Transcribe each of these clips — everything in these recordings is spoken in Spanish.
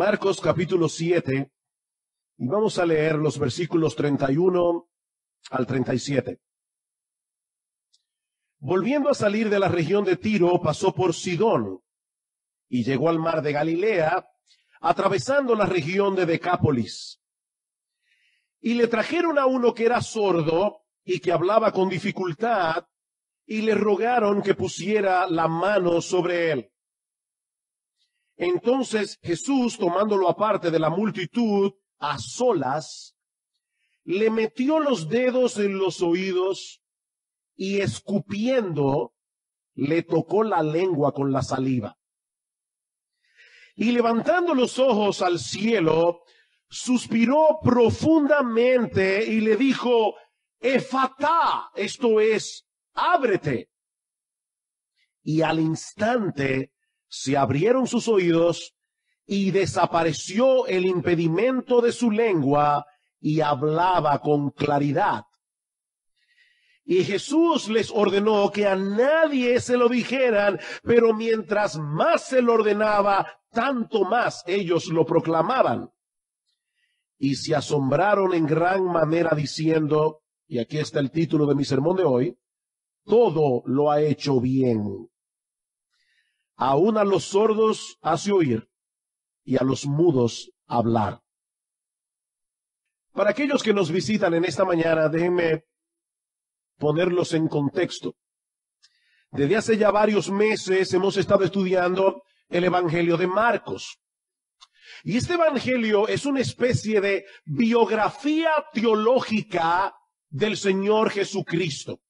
Marcos capítulo 7, y vamos a leer los versículos 31 al 37. Volviendo a salir de la región de Tiro, pasó por Sidón, y llegó al mar de Galilea, atravesando la región de Decápolis. Y le trajeron a uno que era sordo y que hablaba con dificultad, y le rogaron que pusiera la mano sobre él. Entonces Jesús, tomándolo aparte de la multitud, a solas, le metió los dedos en los oídos y escupiendo, le tocó la lengua con la saliva. Y levantando los ojos al cielo, suspiró profundamente y le dijo, Efatá, esto es, ábrete. Y al instante se abrieron sus oídos y desapareció el impedimento de su lengua y hablaba con claridad. Y Jesús les ordenó que a nadie se lo dijeran, pero mientras más se lo ordenaba, tanto más ellos lo proclamaban. Y se asombraron en gran manera diciendo, y aquí está el título de mi sermón de hoy, todo lo ha hecho bien. Aún a los sordos hace oír y a los mudos hablar. Para aquellos que nos visitan en esta mañana, déjenme ponerlos en contexto. Desde hace ya varios meses hemos estado estudiando el Evangelio de Marcos. Y este Evangelio es una especie de biografía teológica del Señor Jesucristo.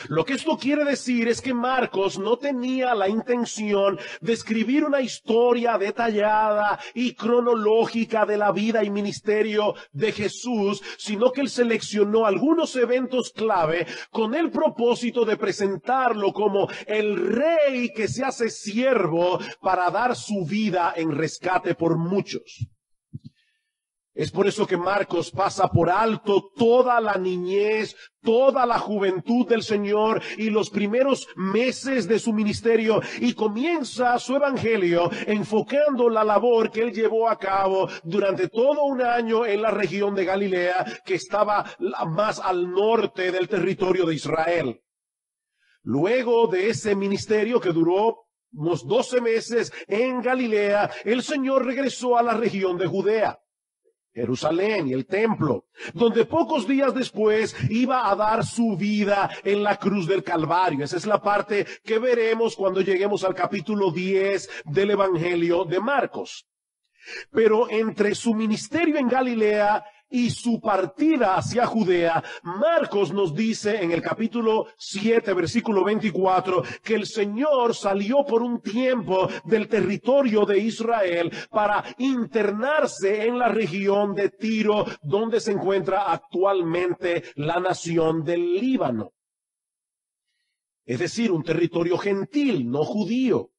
Lo que esto quiere decir es que Marcos no tenía la intención de escribir una historia detallada y cronológica de la vida y ministerio de Jesús, sino que él seleccionó algunos eventos clave con el propósito de presentarlo como el rey que se hace siervo para dar su vida en rescate por muchos. Es por eso que Marcos pasa por alto toda la niñez, toda la juventud del Señor y los primeros meses de su ministerio y comienza su evangelio enfocando la labor que él llevó a cabo durante todo un año en la región de Galilea, que estaba más al norte del territorio de Israel. Luego de ese ministerio que duró unos 12 meses en Galilea, el Señor regresó a la región de Judea, Jerusalén y el templo, donde pocos días después iba a dar su vida en la cruz del Calvario. Esa es la parte que veremos cuando lleguemos al capítulo 10 del Evangelio de Marcos. Pero entre su ministerio en Galilea y su partida hacia Judea, Marcos nos dice en el capítulo 7, versículo 24, que el Señor salió por un tiempo del territorio de Israel para internarse en la región de Tiro, donde se encuentra actualmente la nación del Líbano. Es decir, un territorio gentil, no judío.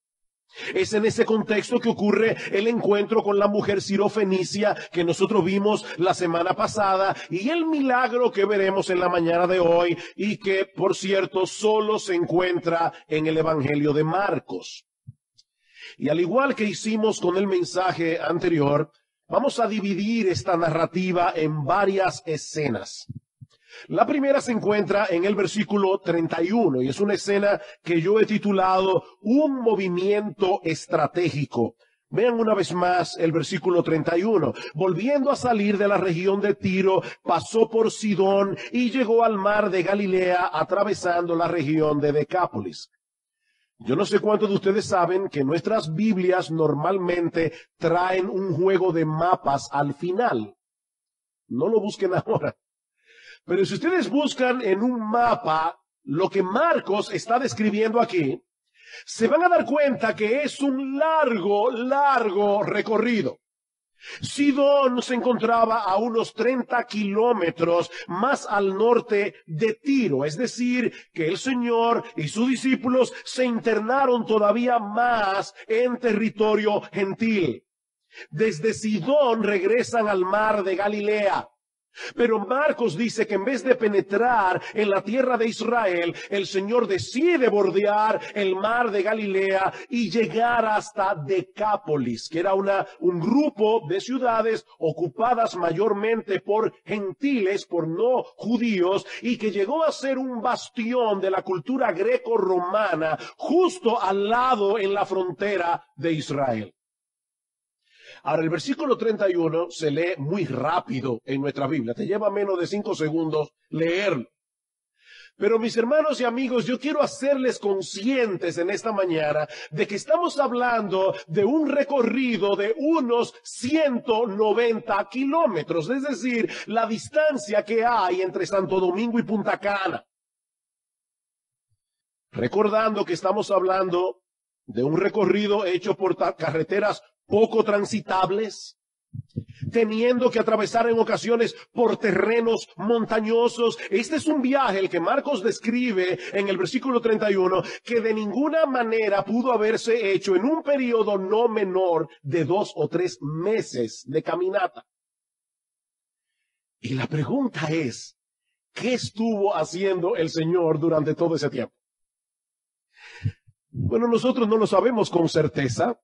Es en ese contexto que ocurre el encuentro con la mujer sirofenicia que nosotros vimos la semana pasada y el milagro que veremos en la mañana de hoy y que, por cierto, solo se encuentra en el Evangelio de Marcos. Y al igual que hicimos con el mensaje anterior, vamos a dividir esta narrativa en varias escenas. La primera se encuentra en el versículo 31 y es una escena que yo he titulado Un movimiento estratégico. Vean una vez más el versículo 31. Volviendo a salir de la región de Tiro, pasó por Sidón y llegó al mar de Galilea, atravesando la región de Decápolis. Yo no sé cuántos de ustedes saben que nuestras Biblias normalmente traen un juego de mapas al final. No lo busquen ahora. Pero si ustedes buscan en un mapa lo que Marcos está describiendo aquí, se van a dar cuenta que es un largo recorrido. Sidón se encontraba a unos 30 kilómetros más al norte de Tiro, es decir, que el Señor y sus discípulos se internaron todavía más en territorio gentil. Desde Sidón regresan al mar de Galilea. Pero Marcos dice que en vez de penetrar en la tierra de Israel, el Señor decide bordear el mar de Galilea y llegar hasta Decápolis, que era un grupo de ciudades ocupadas mayormente por gentiles, por no judíos, y que llegó a ser un bastión de la cultura greco-romana, justo al lado en la frontera de Israel. Ahora, el versículo 31 se lee muy rápido en nuestra Biblia. Te lleva menos de 5 segundos leerlo. Pero mis hermanos y amigos, yo quiero hacerles conscientes en esta mañana de que estamos hablando de un recorrido de unos 190 kilómetros, es decir, la distancia que hay entre Santo Domingo y Punta Cana. Recordando que estamos hablando de un recorrido hecho por carreteras poco transitables, teniendo que atravesar en ocasiones por terrenos montañosos. Este es un viaje, el que Marcos describe en el versículo 31, que de ninguna manera pudo haberse hecho en un periodo no menor de 2 o 3 meses de caminata. Y la pregunta es, ¿qué estuvo haciendo el Señor durante todo ese tiempo? Bueno, nosotros no lo sabemos con certeza,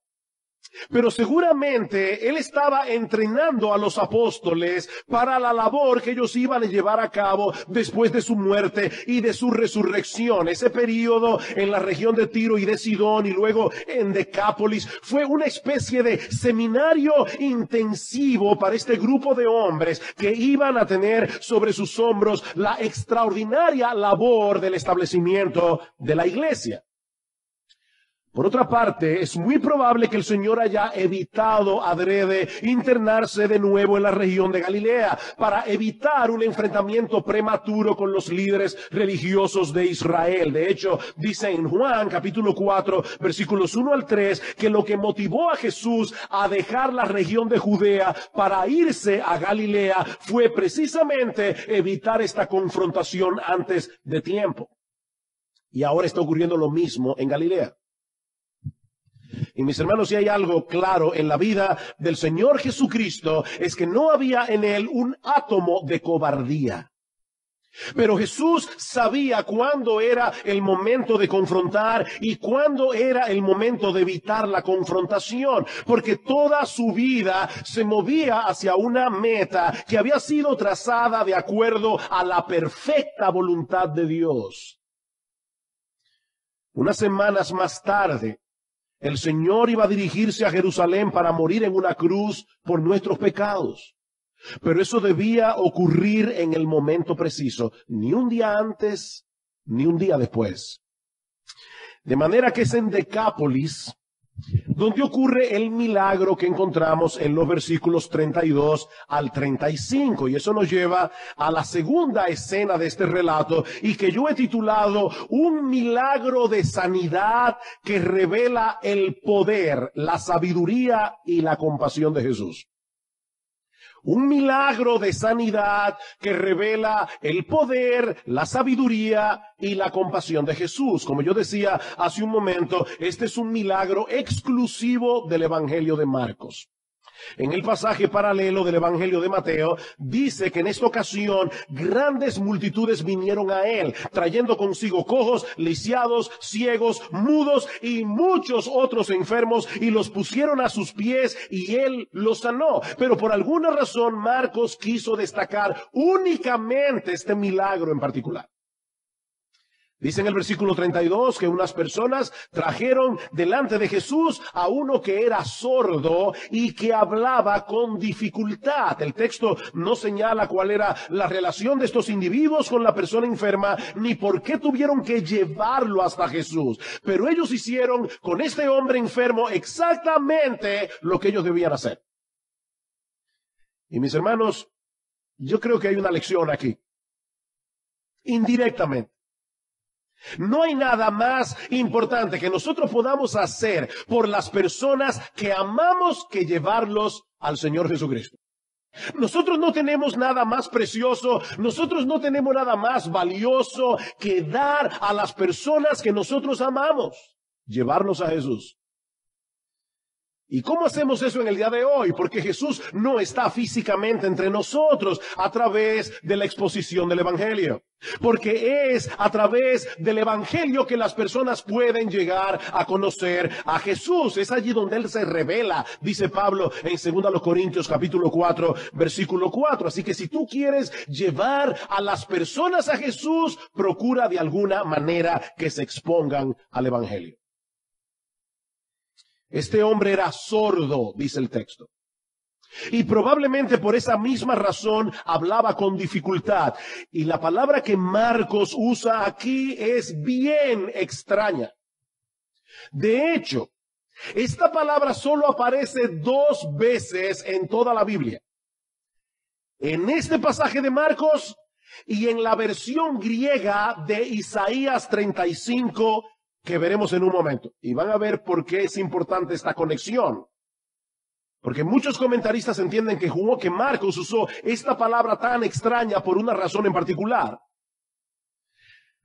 pero seguramente Él estaba entrenando a los apóstoles para la labor que ellos iban a llevar a cabo después de su muerte y de su resurrección. Ese periodo en la región de Tiro y de Sidón y luego en Decápolis fue una especie de seminario intensivo para este grupo de hombres que iban a tener sobre sus hombros la extraordinaria labor del establecimiento de la iglesia. Por otra parte, es muy probable que el Señor haya evitado adrede internarse de nuevo en la región de Galilea para evitar un enfrentamiento prematuro con los líderes religiosos de Israel. De hecho, dice en Juan capítulo 4, versículos 1 al 3, que lo que motivó a Jesús a dejar la región de Judea para irse a Galilea fue precisamente evitar esta confrontación antes de tiempo. Y ahora está ocurriendo lo mismo en Galilea. Y mis hermanos, si hay algo claro en la vida del Señor Jesucristo, es que no había en Él un átomo de cobardía. Pero Jesús sabía cuándo era el momento de confrontar y cuándo era el momento de evitar la confrontación, porque toda su vida se movía hacia una meta que había sido trazada de acuerdo a la perfecta voluntad de Dios. Unas semanas más tarde, el Señor iba a dirigirse a Jerusalén para morir en una cruz por nuestros pecados. Pero eso debía ocurrir en el momento preciso, ni un día antes, ni un día después. De manera que es en Decápolis donde ocurre el milagro que encontramos en los versículos 32 al 35. Y eso nos lleva a la segunda escena de este relato y que yo he titulado Un milagro de sanidad que revela el poder, la sabiduría y la compasión de Jesús. Un milagro de sanidad que revela el poder, la sabiduría y la compasión de Jesús. Como yo decía hace un momento, este es un milagro exclusivo del Evangelio de Marcos. En el pasaje paralelo del Evangelio de Mateo, dice que en esta ocasión grandes multitudes vinieron a él, trayendo consigo cojos, lisiados, ciegos, mudos y muchos otros enfermos, y los pusieron a sus pies y él los sanó. Pero por alguna razón Marcos quiso destacar únicamente este milagro en particular. Dice en el versículo 32 que unas personas trajeron delante de Jesús a uno que era sordo y que hablaba con dificultad. El texto no señala cuál era la relación de estos individuos con la persona enferma, ni por qué tuvieron que llevarlo hasta Jesús. Pero ellos hicieron con este hombre enfermo exactamente lo que ellos debían hacer. Y mis hermanos, yo creo que hay una lección aquí. Indirectamente. No hay nada más importante que nosotros podamos hacer por las personas que amamos que llevarlos al Señor Jesucristo. Nosotros no tenemos nada más precioso, nosotros no tenemos nada más valioso que dar a las personas que nosotros amamos, llevarlos a Jesús. ¿Y cómo hacemos eso en el día de hoy? Porque Jesús no está físicamente entre nosotros a través de la exposición del Evangelio. Porque es a través del Evangelio que las personas pueden llegar a conocer a Jesús. Es allí donde Él se revela, dice Pablo en 2 Corintios capítulo 4, versículo 4. Así que si tú quieres llevar a las personas a Jesús, procura de alguna manera que se expongan al Evangelio. Este hombre era sordo, dice el texto. Y probablemente por esa misma razón hablaba con dificultad. Y la palabra que Marcos usa aquí es bien extraña. De hecho, esta palabra solo aparece 2 veces en toda la Biblia. En este pasaje de Marcos y en la versión griega de Isaías 35, que veremos en un momento. Y van a ver por qué es importante esta conexión. Porque muchos comentaristas entienden que Marcos usó esta palabra tan extraña por una razón en particular.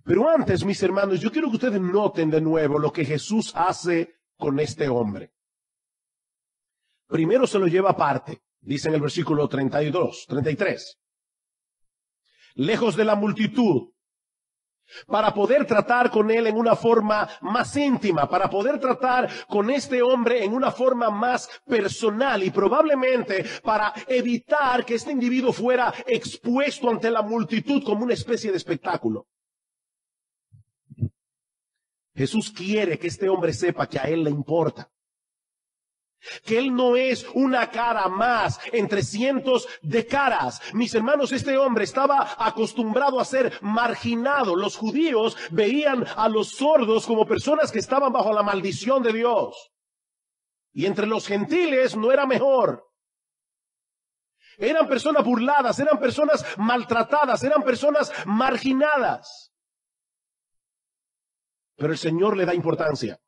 Pero antes, mis hermanos, yo quiero que ustedes noten de nuevo lo que Jesús hace con este hombre. Primero se lo lleva aparte, dice en el versículo 33. Lejos de la multitud, para poder tratar con él en una forma más íntima, para poder tratar con este hombre en una forma más personal y probablemente para evitar que este individuo fuera expuesto ante la multitud como una especie de espectáculo. Jesús quiere que este hombre sepa que a él le importa. Que él no es una cara más entre cientos de caras. Mis hermanos, este hombre estaba acostumbrado a ser marginado. Los judíos veían a los sordos como personas que estaban bajo la maldición de Dios. Y entre los gentiles no era mejor. Eran personas burladas, eran personas maltratadas, eran personas marginadas. Pero el Señor le da importancia.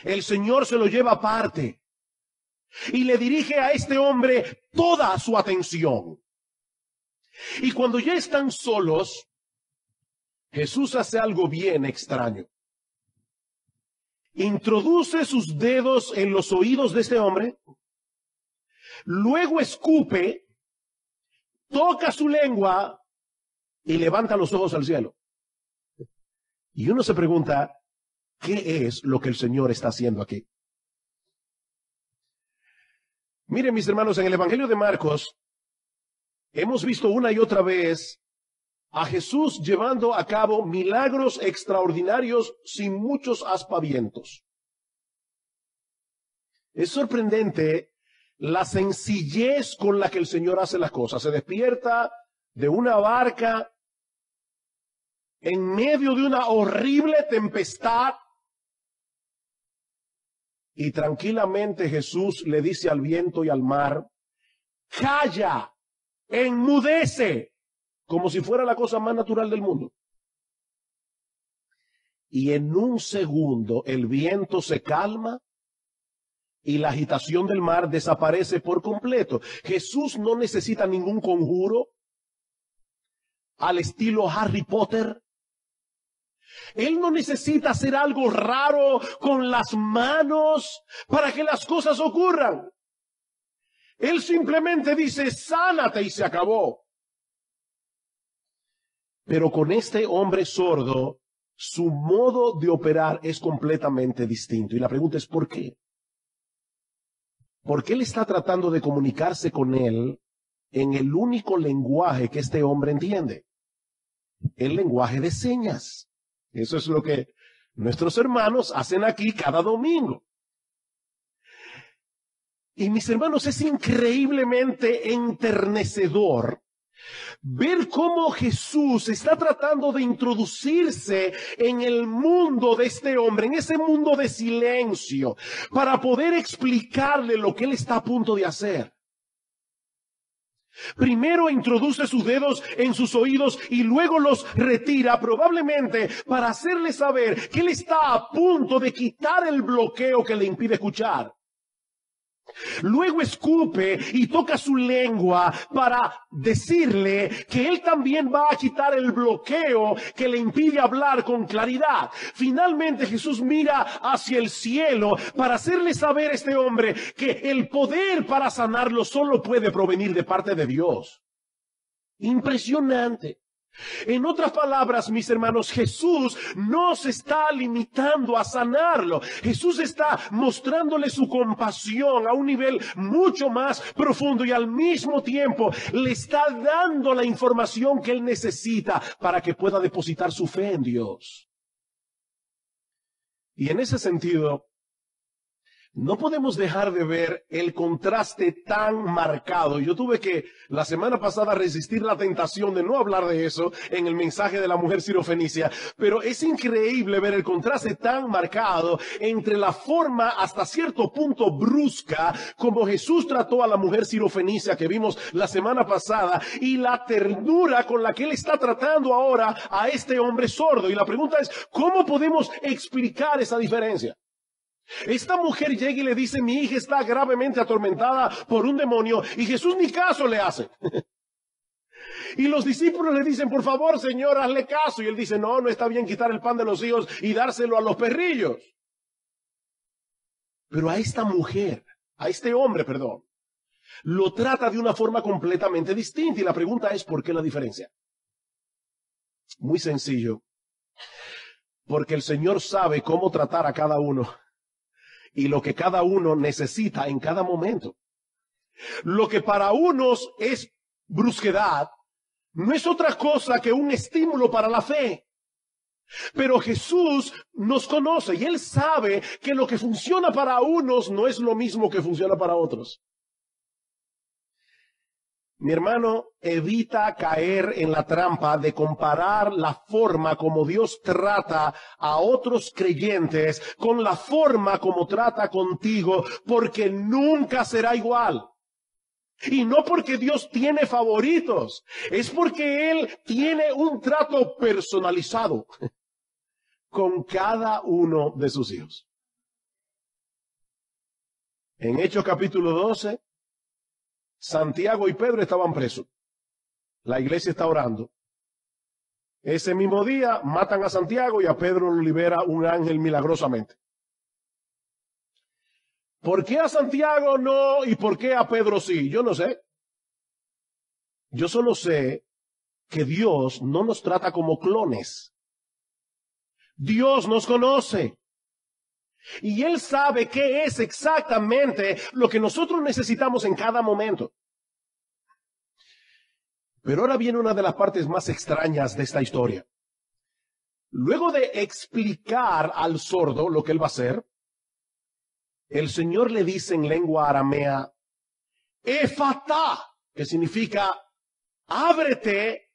El Señor se lo lleva aparte y le dirige a este hombre toda su atención. Y cuando ya están solos, Jesús hace algo bien extraño. Introduce sus dedos en los oídos de este hombre, luego escupe, toca su lengua y levanta los ojos al cielo. Y uno se pregunta, ¿qué es lo que el Señor está haciendo aquí? Miren, mis hermanos, en el Evangelio de Marcos hemos visto una y otra vez a Jesús llevando a cabo milagros extraordinarios sin muchos aspavientos. Es sorprendente la sencillez con la que el Señor hace las cosas. Se despierta de una barca en medio de una horrible tempestad y tranquilamente Jesús le dice al viento y al mar, calla, enmudece, como si fuera la cosa más natural del mundo. Y en un segundo el viento se calma y la agitación del mar desaparece por completo. Jesús no necesita ningún conjuro al estilo Harry Potter. Él no necesita hacer algo raro con las manos para que las cosas ocurran. Él simplemente dice, sánate y se acabó. Pero con este hombre sordo, su modo de operar es completamente distinto. Y la pregunta es, ¿por qué? Porque él está tratando de comunicarse con él en el único lenguaje que este hombre entiende. El lenguaje de señas. Eso es lo que nuestros hermanos hacen aquí cada domingo. Y mis hermanos, es increíblemente enternecedor ver cómo Jesús está tratando de introducirse en el mundo de este hombre, en ese mundo de silencio, para poder explicarle lo que él está a punto de hacer. Primero introduce sus dedos en sus oídos y luego los retira, probablemente para hacerle saber que él está a punto de quitar el bloqueo que le impide escuchar. Luego escupe y toca su lengua para decirle que él también va a quitar el bloqueo que le impide hablar con claridad. Finalmente Jesús mira hacia el cielo para hacerle saber a este hombre que el poder para sanarlo solo puede provenir de parte de Dios. Impresionante. En otras palabras, mis hermanos, Jesús no se está limitando a sanarlo. Jesús está mostrándole su compasión a un nivel mucho más profundo y al mismo tiempo le está dando la información que él necesita para que pueda depositar su fe en Dios. Y en ese sentido, no podemos dejar de ver el contraste tan marcado. Yo tuve que la semana pasada resistir la tentación de no hablar de eso en el mensaje de la mujer sirofenicia, pero es increíble ver el contraste tan marcado entre la forma hasta cierto punto brusca como Jesús trató a la mujer sirofenicia que vimos la semana pasada y la ternura con la que él está tratando ahora a este hombre sordo. Y la pregunta es, ¿cómo podemos explicar esa diferencia? Esta mujer llega y le dice, mi hija está gravemente atormentada por un demonio, y Jesús ni caso le hace. Y los discípulos le dicen, por favor, Señor, hazle caso. Y él dice, no, no está bien quitar el pan de los hijos y dárselo a los perrillos. Pero a esta mujer, a este hombre, perdón, lo trata de una forma completamente distinta. Y la pregunta es, ¿por qué la diferencia? Muy sencillo. Porque el Señor sabe cómo tratar a cada uno y lo que cada uno necesita en cada momento. Lo que para unos es brusquedad, no es otra cosa que un estímulo para la fe. Pero Jesús nos conoce y Él sabe que lo que funciona para unos no es lo mismo que funciona para otros. Mi hermano, evita caer en la trampa de comparar la forma como Dios trata a otros creyentes con la forma como trata contigo, porque nunca será igual. Y no porque Dios tiene favoritos, es porque Él tiene un trato personalizado con cada uno de sus hijos. En Hechos capítulo 12, Santiago y Pedro estaban presos. La iglesia está orando. Ese mismo día matan a Santiago y a Pedro lo libera un ángel milagrosamente. ¿Por qué a Santiago no y por qué a Pedro sí? Yo no sé. Yo solo sé que Dios no nos trata como clones. Dios nos conoce. Y Él sabe qué es exactamente lo que nosotros necesitamos en cada momento. Pero ahora viene una de las partes más extrañas de esta historia. Luego de explicar al sordo lo que él va a hacer, el Señor le dice en lengua aramea, Efatá, que significa ábrete.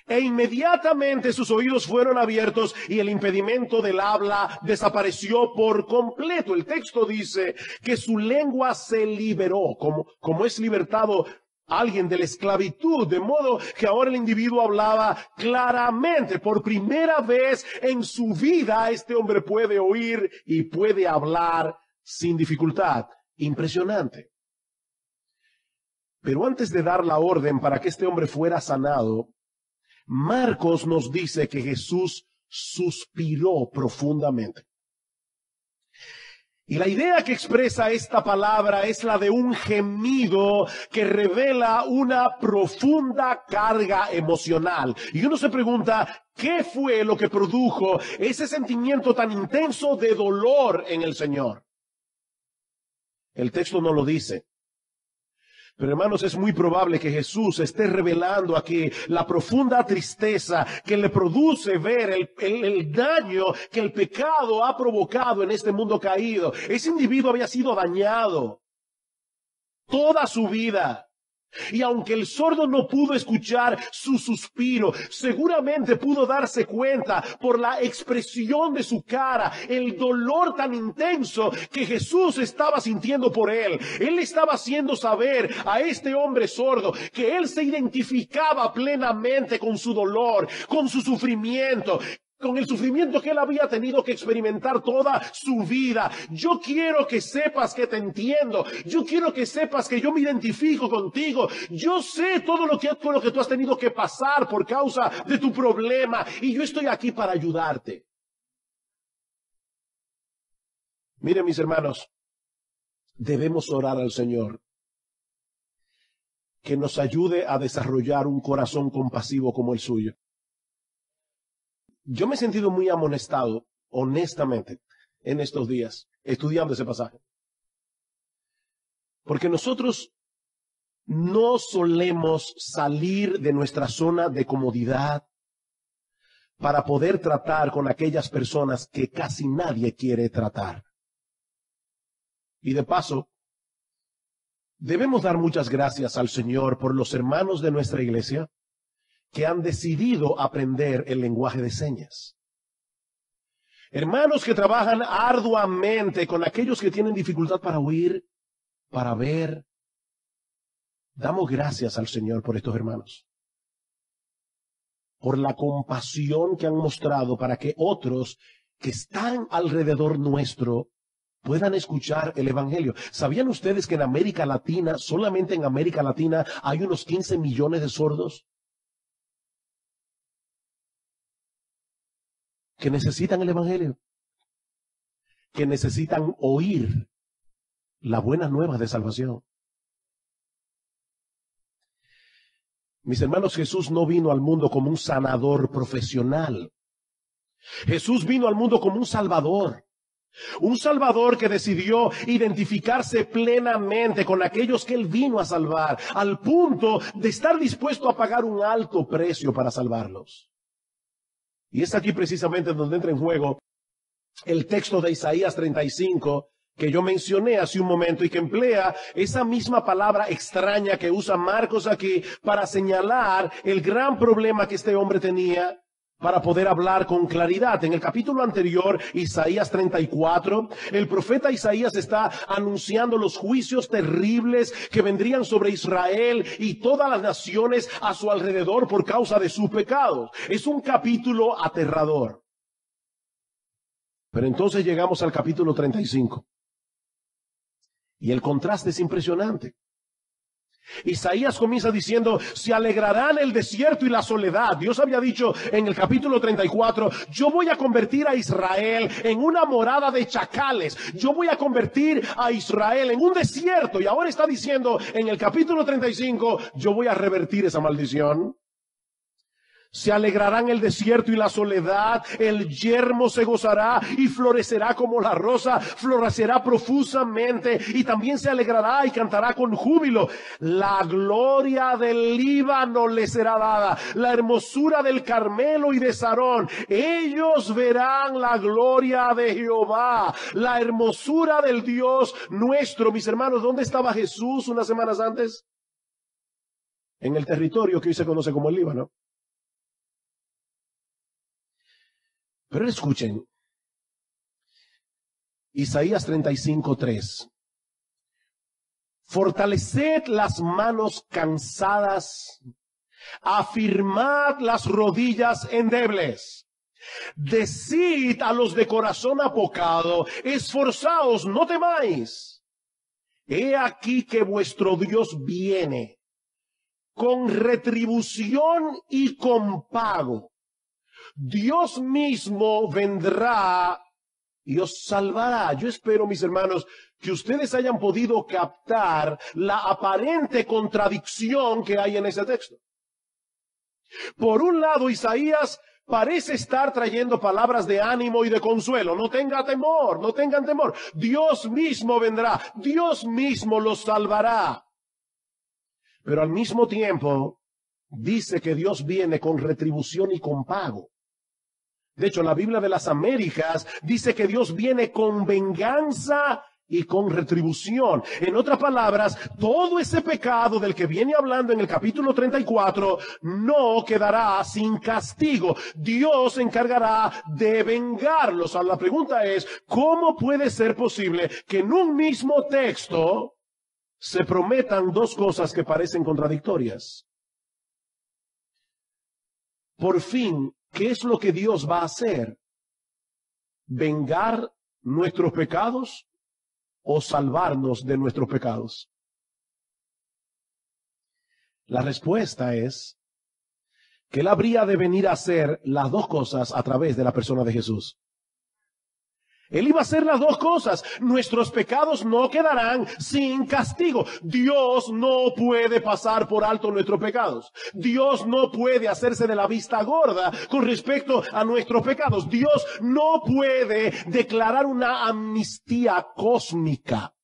E inmediatamente sus oídos fueron abiertos y el impedimento del habla desapareció por completo. El texto dice que su lengua se liberó, como es libertado alguien de la esclavitud, de modo que ahora el individuo hablaba claramente. Por primera vez en su vida este hombre puede oír y puede hablar sin dificultad. Impresionante. Pero antes de dar la orden para que este hombre fuera sanado, Marcos nos dice que Jesús suspiró profundamente. Y la idea que expresa esta palabra es la de un gemido que revela una profunda carga emocional. Y uno se pregunta, ¿qué fue lo que produjo ese sentimiento tan intenso de dolor en el Señor? El texto no lo dice. Pero hermanos, es muy probable que Jesús esté revelando aquí la profunda tristeza que le produce ver el daño que el pecado ha provocado en este mundo caído. Ese individuo había sido dañado toda su vida. Y aunque el sordo no pudo escuchar su suspiro, seguramente pudo darse cuenta por la expresión de su cara, el dolor tan intenso que Jesús estaba sintiendo por él. Él estaba haciendo saber a este hombre sordo que él se identificaba plenamente con su dolor, con su sufrimiento, con el sufrimiento que él había tenido que experimentar toda su vida. Yo quiero que sepas que te entiendo. Yo quiero que sepas que yo me identifico contigo. Yo sé todo lo que tú has tenido que pasar por causa de tu problema. Y yo estoy aquí para ayudarte. Miren, mis hermanos, debemos orar al Señor que nos ayude a desarrollar un corazón compasivo como el suyo. Yo me he sentido muy amonestado, honestamente, en estos días, estudiando ese pasaje. Porque nosotros no solemos salir de nuestra zona de comodidad para poder tratar con aquellas personas que casi nadie quiere tratar. Y de paso, debemos dar muchas gracias al Señor por los hermanos de nuestra iglesia que han decidido aprender el lenguaje de señas. Hermanos que trabajan arduamente con aquellos que tienen dificultad para oír, para ver. Damos gracias al Señor por estos hermanos, por la compasión que han mostrado para que otros que están alrededor nuestro puedan escuchar el Evangelio. ¿Sabían ustedes que en América Latina, solamente en América Latina, hay unos 15 millones de sordos que necesitan el Evangelio, que necesitan oír las buenas nuevas de salvación? Mis hermanos, Jesús no vino al mundo como un sanador profesional. Jesús vino al mundo como un salvador. Un salvador que decidió identificarse plenamente con aquellos que él vino a salvar, al punto de estar dispuesto a pagar un alto precio para salvarlos. Y es aquí precisamente donde entra en juego el texto de Isaías 35 que yo mencioné hace un momento y que emplea esa misma palabra extraña que usa Marcos aquí para señalar el gran problema que este hombre tenía para poder hablar con claridad. En el capítulo anterior, Isaías 34, el profeta Isaías está anunciando los juicios terribles que vendrían sobre Israel y todas las naciones a su alrededor por causa de sus pecados. Es un capítulo aterrador. Pero entonces llegamos al capítulo 35. Y el contraste es impresionante. Isaías comienza diciendo, se alegrarán el desierto y la soledad. Dios había dicho en el capítulo 34, yo voy a convertir a Israel en una morada de chacales. Yo voy a convertir a Israel en un desierto. Y ahora está diciendo en el capítulo 35, yo voy a revertir esa maldición. Se alegrarán el desierto y la soledad, el yermo se gozará y florecerá como la rosa, florecerá profusamente y también se alegrará y cantará con júbilo. La gloria del Líbano le será dada, la hermosura del Carmelo y de Sarón. Ellos verán la gloria de Jehová, la hermosura del Dios nuestro. Mis hermanos, ¿dónde estaba Jesús unas semanas antes? En el territorio que hoy se conoce como el Líbano. Pero escuchen, Isaías 35:3. Fortaleced las manos cansadas, afirmad las rodillas endebles. Decid a los de corazón apocado, esforzaos, no temáis. He aquí que vuestro Dios viene con retribución y con pago. Dios mismo vendrá y os salvará. Yo espero, mis hermanos, que ustedes hayan podido captar la aparente contradicción que hay en ese texto. Por un lado, Isaías parece estar trayendo palabras de ánimo y de consuelo. No tengan temor, no tengan temor. Dios mismo vendrá, Dios mismo los salvará. Pero al mismo tiempo, dice que Dios viene con retribución y con pago. De hecho, la Biblia de las Américas dice que Dios viene con venganza y con retribución. En otras palabras, todo ese pecado del que viene hablando en el capítulo 34 no quedará sin castigo. Dios se encargará de vengarlos. Ahora, la pregunta es, ¿cómo puede ser posible que en un mismo texto se prometan dos cosas que parecen contradictorias? Por fin, ¿qué es lo que Dios va a hacer? ¿Vengar nuestros pecados o salvarnos de nuestros pecados? La respuesta es que Él habría de venir a hacer las dos cosas a través de la persona de Jesús. Él iba a hacer las dos cosas. Nuestros pecados no quedarán sin castigo. Dios no puede pasar por alto nuestros pecados. Dios no puede hacerse de la vista gorda con respecto a nuestros pecados. Dios no puede declarar una amnistía cósmica.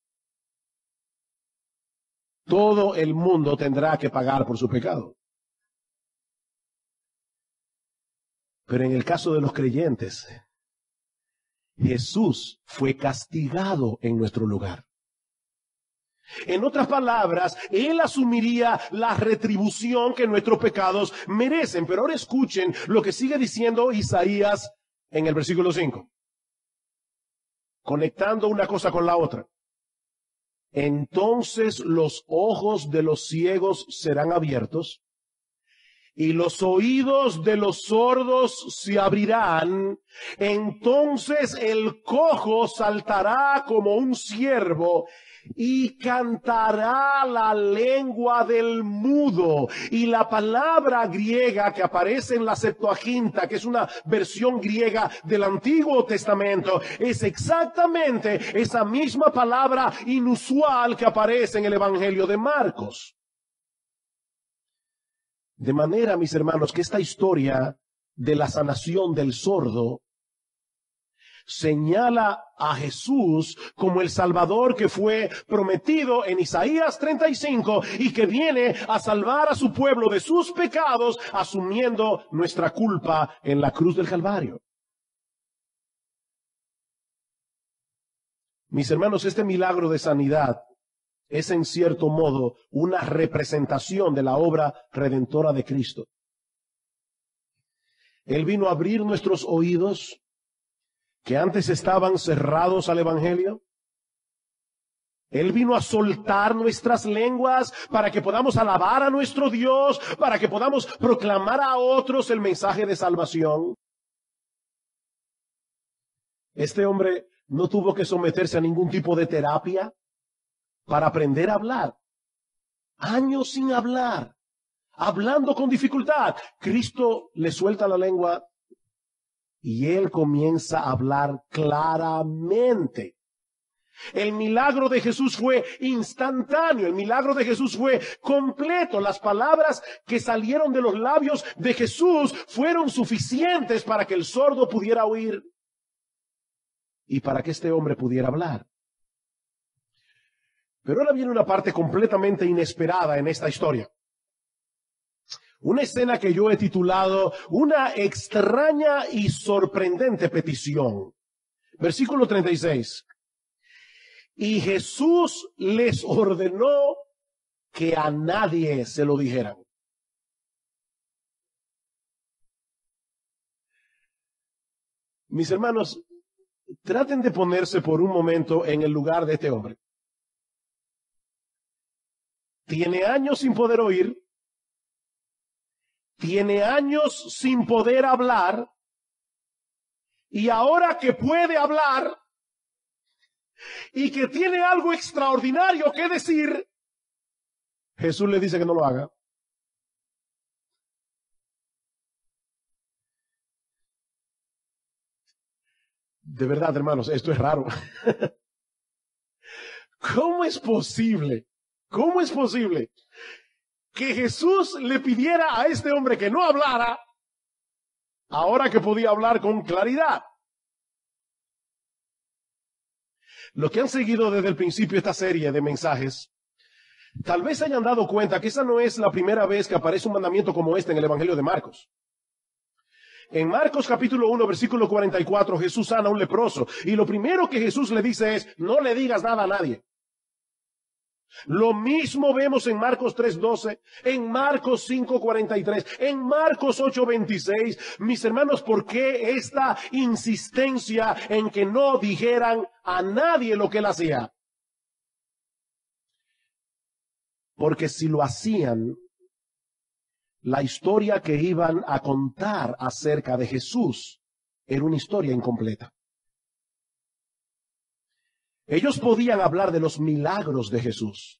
Todo el mundo tendrá que pagar por su pecado. Pero en el caso de los creyentes, Jesús fue castigado en nuestro lugar. En otras palabras, Él asumiría la retribución que nuestros pecados merecen. Pero ahora escuchen lo que sigue diciendo Isaías en el versículo 5. Conectando una cosa con la otra. Entonces los ojos de los ciegos serán abiertos y los oídos de los sordos se abrirán. Entonces el cojo saltará como un ciervo y cantará la lengua del mudo. Y la palabra griega que aparece en la Septuaginta, que es una versión griega del Antiguo Testamento, es exactamente esa misma palabra inusual que aparece en el Evangelio de Marcos. De manera, mis hermanos, que esta historia de la sanación del sordo señala a Jesús como el Salvador que fue prometido en Isaías 35 y que viene a salvar a su pueblo de sus pecados, asumiendo nuestra culpa en la cruz del Calvario. Mis hermanos, este milagro de sanidad es en cierto modo una representación de la obra redentora de Cristo. Él vino a abrir nuestros oídos que antes estaban cerrados al Evangelio. Él vino a soltar nuestras lenguas para que podamos alabar a nuestro Dios, para que podamos proclamar a otros el mensaje de salvación. Este hombre no tuvo que someterse a ningún tipo de terapia para aprender a hablar. Años sin hablar, hablando con dificultad. Cristo le suelta la lengua y él comienza a hablar claramente. El milagro de Jesús fue instantáneo, el milagro de Jesús fue completo. Las palabras que salieron de los labios de Jesús fueron suficientes para que el sordo pudiera oír y para que este hombre pudiera hablar. Pero ahora viene una parte completamente inesperada en esta historia. Una escena que yo he titulado Una extraña y sorprendente petición. Versículo 36. Y Jesús les ordenó que a nadie se lo dijeran. Mis hermanos, traten de ponerse por un momento en el lugar de este hombre. Tiene años sin poder oír. Tiene años sin poder hablar. Y ahora que puede hablar y que tiene algo extraordinario que decir, Jesús le dice que no lo haga. De verdad, hermanos, esto es raro. ¿Cómo es posible? ¿Cómo es posible que Jesús le pidiera a este hombre que no hablara ahora que podía hablar con claridad? Los que han seguido desde el principio esta serie de mensajes, tal vez se hayan dado cuenta que esa no es la primera vez que aparece un mandamiento como este en el Evangelio de Marcos. En Marcos capítulo 1, versículo 44, Jesús sana a un leproso. Y lo primero que Jesús le dice es, no le digas nada a nadie. Lo mismo vemos en Marcos 3:12, en Marcos 5:43, en Marcos 8:26. Mis hermanos, ¿por qué esta insistencia en que no dijeran a nadie lo que él hacía? Porque si lo hacían, la historia que iban a contar acerca de Jesús era una historia incompleta. Ellos podían hablar de los milagros de Jesús,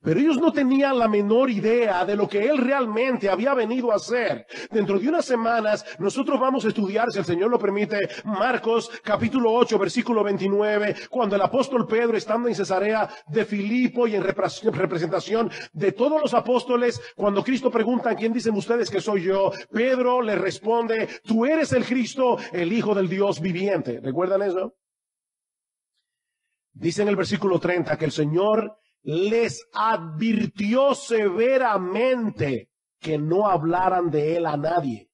pero ellos no tenían la menor idea de lo que Él realmente había venido a hacer. Dentro de unas semanas nosotros vamos a estudiar, si el Señor lo permite, Marcos capítulo 8, versículo 29, cuando el apóstol Pedro, estando en Cesarea de Filipo y en representación de todos los apóstoles, cuando Cristo pregunta: ¿quién dicen ustedes que soy yo?, Pedro le responde: tú eres el Cristo, el Hijo del Dios viviente. ¿Recuerdan eso? Dice en el versículo 30 que el Señor les advirtió severamente que no hablaran de Él a nadie,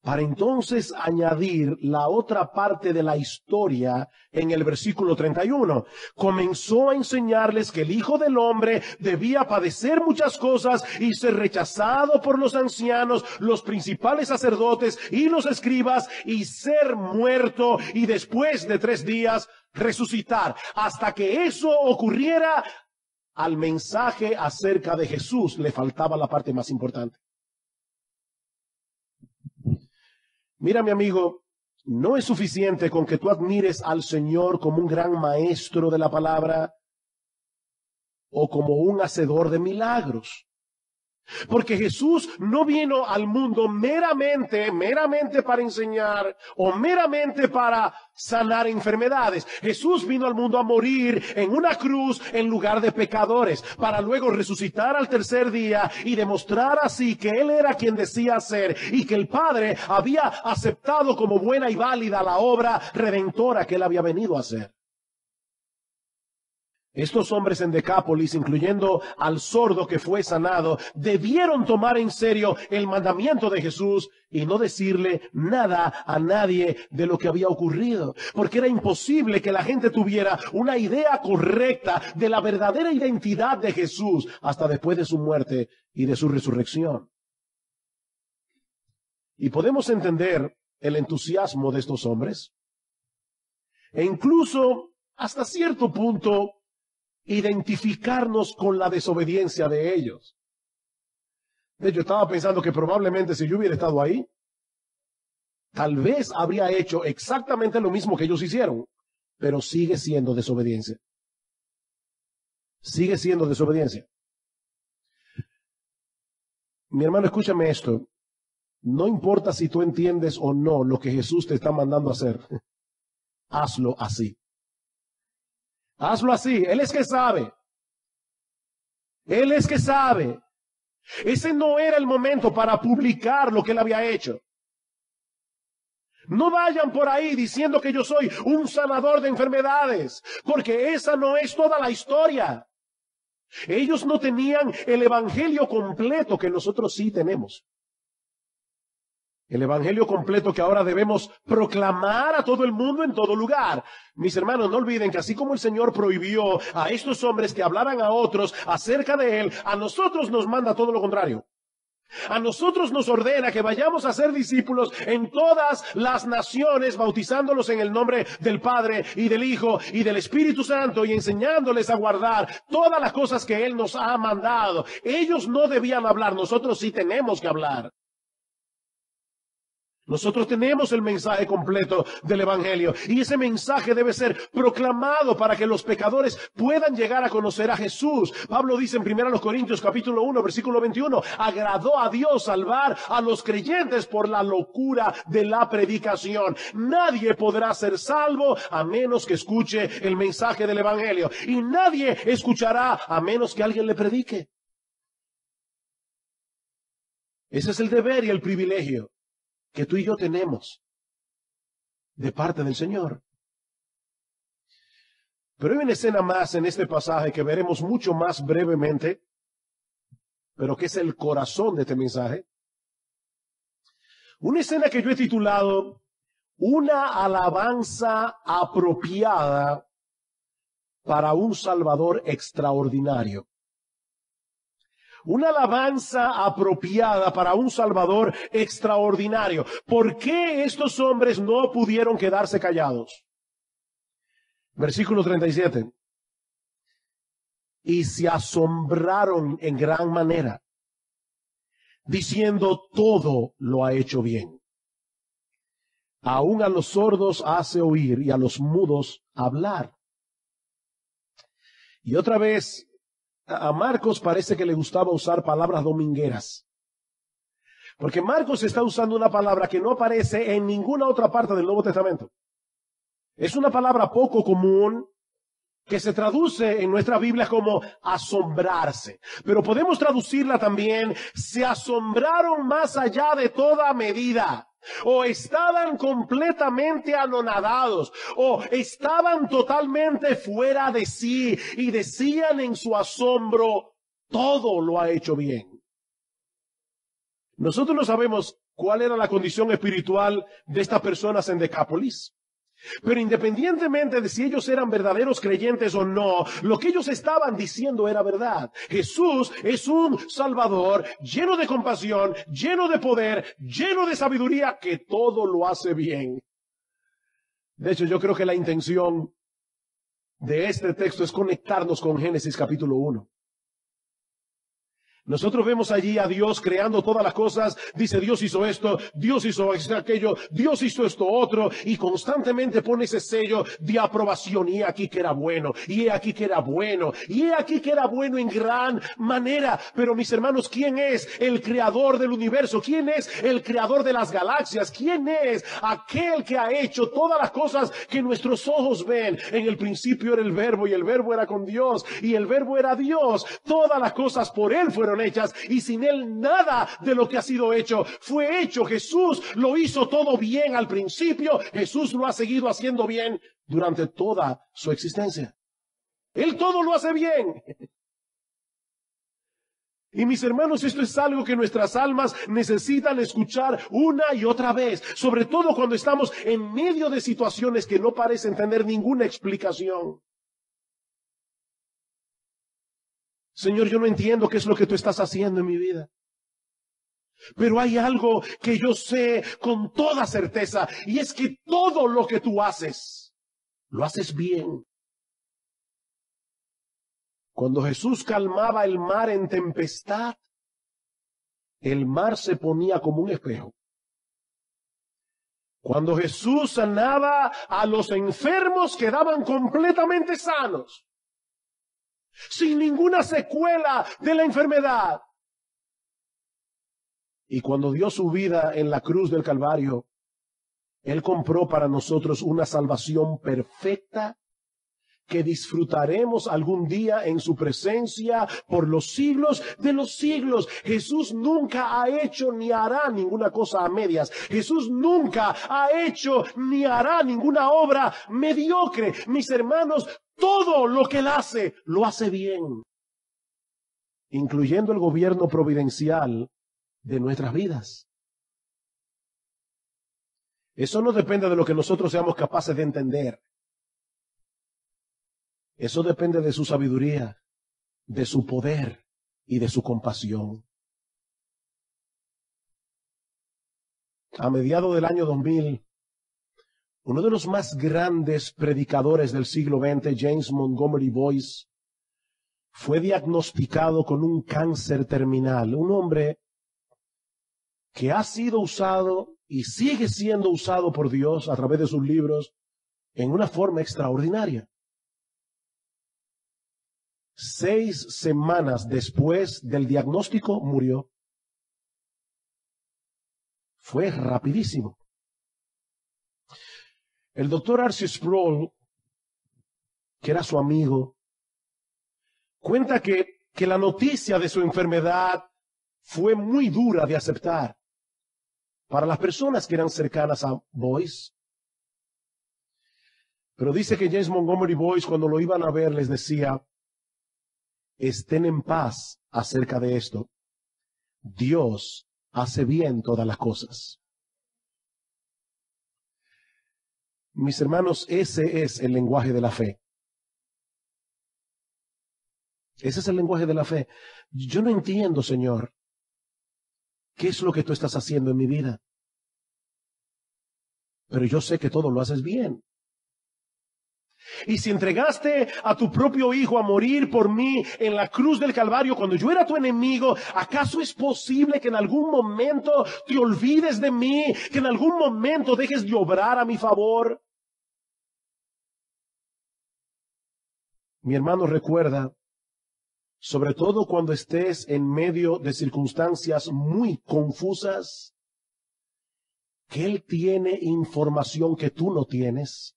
para entonces añadir la otra parte de la historia en el versículo 31. Comenzó a enseñarles que el Hijo del Hombre debía padecer muchas cosas y ser rechazado por los ancianos, los principales sacerdotes y los escribas, y ser muerto, y después de 3 días resucitar. Hasta que eso ocurriera, al mensaje acerca de Jesús le faltaba la parte más importante. Mira, mi amigo, no es suficiente con que tú admires al Señor como un gran maestro de la palabra o como un hacedor de milagros. Porque Jesús no vino al mundo meramente para enseñar o meramente para sanar enfermedades. Jesús vino al mundo a morir en una cruz en lugar de pecadores, para luego resucitar al 3er día y demostrar así que Él era quien decía ser, y que el Padre había aceptado como buena y válida la obra redentora que Él había venido a hacer. Estos hombres en Decápolis, incluyendo al sordo que fue sanado, debieron tomar en serio el mandamiento de Jesús y no decirle nada a nadie de lo que había ocurrido, porque era imposible que la gente tuviera una idea correcta de la verdadera identidad de Jesús hasta después de su muerte y de su resurrección. Y podemos entender el entusiasmo de estos hombres, e incluso hasta cierto punto identificarnos con la desobediencia de ellos. De hecho, estaba pensando que probablemente si yo hubiera estado ahí, tal vez habría hecho exactamente lo mismo que ellos hicieron, pero sigue siendo desobediencia. Sigue siendo desobediencia. Mi hermano, escúchame esto. No importa si tú entiendes o no lo que Jesús te está mandando a hacer, hazlo así. Hazlo así. Él es que sabe. Él es que sabe. Ese no era el momento para publicar lo que Él había hecho. No vayan por ahí diciendo que yo soy un sanador de enfermedades, porque esa no es toda la historia. Ellos no tenían el evangelio completo que nosotros sí tenemos. El evangelio completo que ahora debemos proclamar a todo el mundo en todo lugar. Mis hermanos, no olviden que así como el Señor prohibió a estos hombres que hablaran a otros acerca de Él, a nosotros nos manda todo lo contrario. A nosotros nos ordena que vayamos a ser discípulos en todas las naciones, bautizándolos en el nombre del Padre y del Hijo y del Espíritu Santo, y enseñándoles a guardar todas las cosas que Él nos ha mandado. Ellos no debían hablar, nosotros sí tenemos que hablar. Nosotros tenemos el mensaje completo del evangelio, y ese mensaje debe ser proclamado para que los pecadores puedan llegar a conocer a Jesús. Pablo dice en 1 Corintios capítulo 1 versículo 21, agradó a Dios salvar a los creyentes por la locura de la predicación. Nadie podrá ser salvo a menos que escuche el mensaje del evangelio, y nadie escuchará a menos que alguien le predique. Ese es el deber y el privilegio que tú y yo tenemos de parte del Señor. Pero hay una escena más en este pasaje que veremos mucho más brevemente, pero que es el corazón de este mensaje. Una escena que yo he titulado Una alabanza apropiada para un Salvador extraordinario. Una alabanza apropiada para un Salvador extraordinario. ¿Por qué estos hombres no pudieron quedarse callados? Versículo 37. y se asombraron en gran manera, diciendo: todo lo ha hecho bien. Aún a los sordos hace oír y a los mudos hablar. Y otra vez, a Marcos parece que le gustaba usar palabras domingueras, porque Marcos está usando una palabra que no aparece en ninguna otra parte del Nuevo Testamento. Es una palabra poco común que se traduce en nuestra Biblia como asombrarse, pero podemos traducirla también: se asombraron más allá de toda medida, o estaban completamente anonadados, o estaban totalmente fuera de sí y decían en su asombro: todo lo ha hecho bien. Nosotros no sabemos cuál era la condición espiritual de estas personas en Decápolis, pero independientemente de si ellos eran verdaderos creyentes o no, lo que ellos estaban diciendo era verdad. Jesús es un Salvador lleno de compasión, lleno de poder, lleno de sabiduría, que todo lo hace bien. De hecho, yo creo que la intención de este texto es conectarnos con Génesis capítulo 1. Nosotros vemos allí a Dios creando todas las cosas. Dice: Dios hizo esto, Dios hizo aquello, Dios hizo esto otro, y constantemente pone ese sello de aprobación. Y he aquí que era bueno, y he aquí que era bueno, y he aquí que era bueno en gran manera. Pero mis hermanos, ¿quién es el creador del universo? ¿Quién es el creador de las galaxias? ¿Quién es aquel que ha hecho todas las cosas que nuestros ojos ven? En el principio era el Verbo, y el Verbo era con Dios, y el Verbo era Dios. Todas las cosas por Él fueron hechas, y sin Él nada de lo que ha sido hecho fue hecho. Jesús lo hizo todo bien al principio. Jesús lo ha seguido haciendo bien durante toda su existencia. Él todo lo hace bien. Y mis hermanos, esto es algo que nuestras almas necesitan escuchar una y otra vez, sobre todo cuando estamos en medio de situaciones que no parecen tener ninguna explicación. Señor, yo no entiendo qué es lo que tú estás haciendo en mi vida, pero hay algo que yo sé con toda certeza, y es que todo lo que tú haces, lo haces bien. Cuando Jesús calmaba el mar en tempestad, el mar se ponía como un espejo. Cuando Jesús sanaba a los enfermos, quedaban completamente sanos, sin ninguna secuela de la enfermedad. Y cuando dio su vida en la cruz del Calvario, Él compró para nosotros una salvación perfecta que disfrutaremos algún día en su presencia por los siglos de los siglos. Jesús nunca ha hecho ni hará ninguna cosa a medias. Jesús nunca ha hecho ni hará ninguna obra mediocre. Mis hermanos, todo lo que Él hace, lo hace bien, incluyendo el gobierno providencial de nuestras vidas. Eso no depende de lo que nosotros seamos capaces de entender. Eso depende de su sabiduría, de su poder y de su compasión. A mediados del año 2000, uno de los más grandes predicadores del siglo XX, James Montgomery Boyce, fue diagnosticado con un cáncer terminal. Un hombre que ha sido usado y sigue siendo usado por Dios a través de sus libros en una forma extraordinaria. 6 semanas después del diagnóstico murió. Fue rapidísimo. El doctor R.C. Sproul, que era su amigo, cuenta que la noticia de su enfermedad fue muy dura de aceptar para las personas que eran cercanas a Boyce. Pero dice que James Montgomery Boyce, cuando lo iban a ver, les decía: estén en paz acerca de esto. Dios hace bien todas las cosas. Mis hermanos, ese es el lenguaje de la fe. Ese es el lenguaje de la fe. Yo no entiendo, Señor, qué es lo que tú estás haciendo en mi vida, pero yo sé que todo lo haces bien. Y si entregaste a tu propio hijo a morir por mí en la cruz del Calvario cuando yo era tu enemigo, ¿acaso es posible que en algún momento te olvides de mí, que en algún momento dejes de obrar a mi favor? Mi hermano, recuerda, sobre todo cuando estés en medio de circunstancias muy confusas, que Él tiene información que tú no tienes,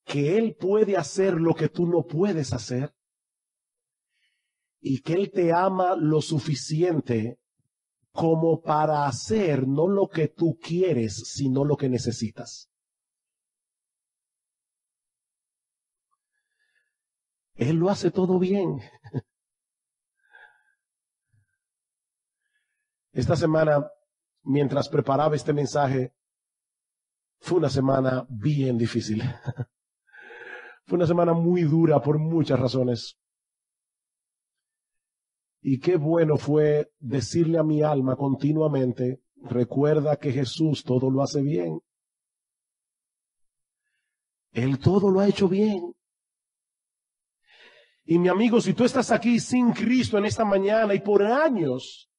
que Él puede hacer lo que tú no puedes hacer, y que Él te ama lo suficiente como para hacer no lo que tú quieres, sino lo que necesitas. Él lo hace todo bien. Esta semana, mientras preparaba este mensaje, fue una semana bien difícil. Fue una semana muy dura por muchas razones. Y qué bueno fue decirle a mi alma continuamente, recuerda que Jesús todo lo hace bien. Él todo lo ha hecho bien. Y mi amigo, si tú estás aquí sin Cristo en esta mañana y por años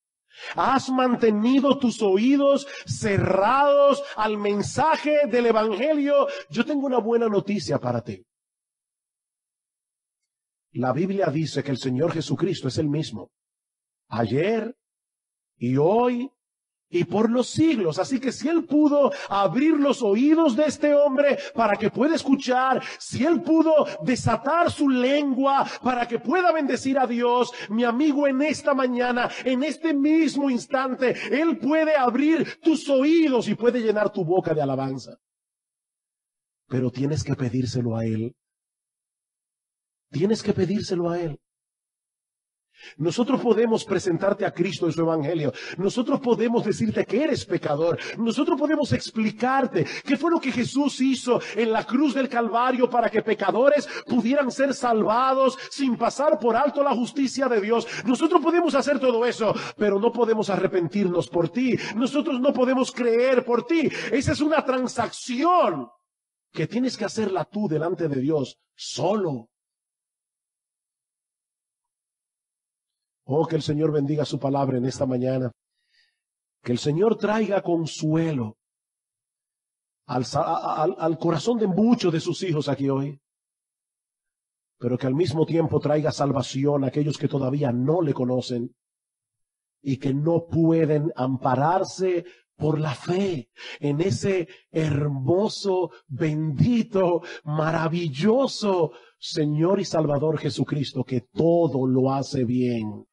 has mantenido tus oídos cerrados al mensaje del Evangelio, yo tengo una buena noticia para ti. La Biblia dice que el Señor Jesucristo es el mismo, ayer y hoy y por los siglos. Así que si Él pudo abrir los oídos de este hombre para que pueda escuchar, si Él pudo desatar su lengua para que pueda bendecir a Dios, mi amigo, en esta mañana, en este mismo instante, Él puede abrir tus oídos y puede llenar tu boca de alabanza. Pero tienes que pedírselo a Él. Tienes que pedírselo a Él. Nosotros podemos presentarte a Cristo en su Evangelio. Nosotros podemos decirte que eres pecador. Nosotros podemos explicarte qué fue lo que Jesús hizo en la cruz del Calvario para que pecadores pudieran ser salvados sin pasar por alto la justicia de Dios. Nosotros podemos hacer todo eso, pero no podemos arrepentirnos por ti. Nosotros no podemos creer por ti. Esa es una transacción que tienes que hacerla tú delante de Dios solo. Oh, que el Señor bendiga su palabra en esta mañana. Que el Señor traiga consuelo al corazón de muchos de sus hijos aquí hoy. Pero que al mismo tiempo traiga salvación a aquellos que todavía no le conocen y que no pueden ampararse por la fe en ese hermoso, bendito, maravilloso Señor y Salvador Jesucristo, que todo lo hace bien.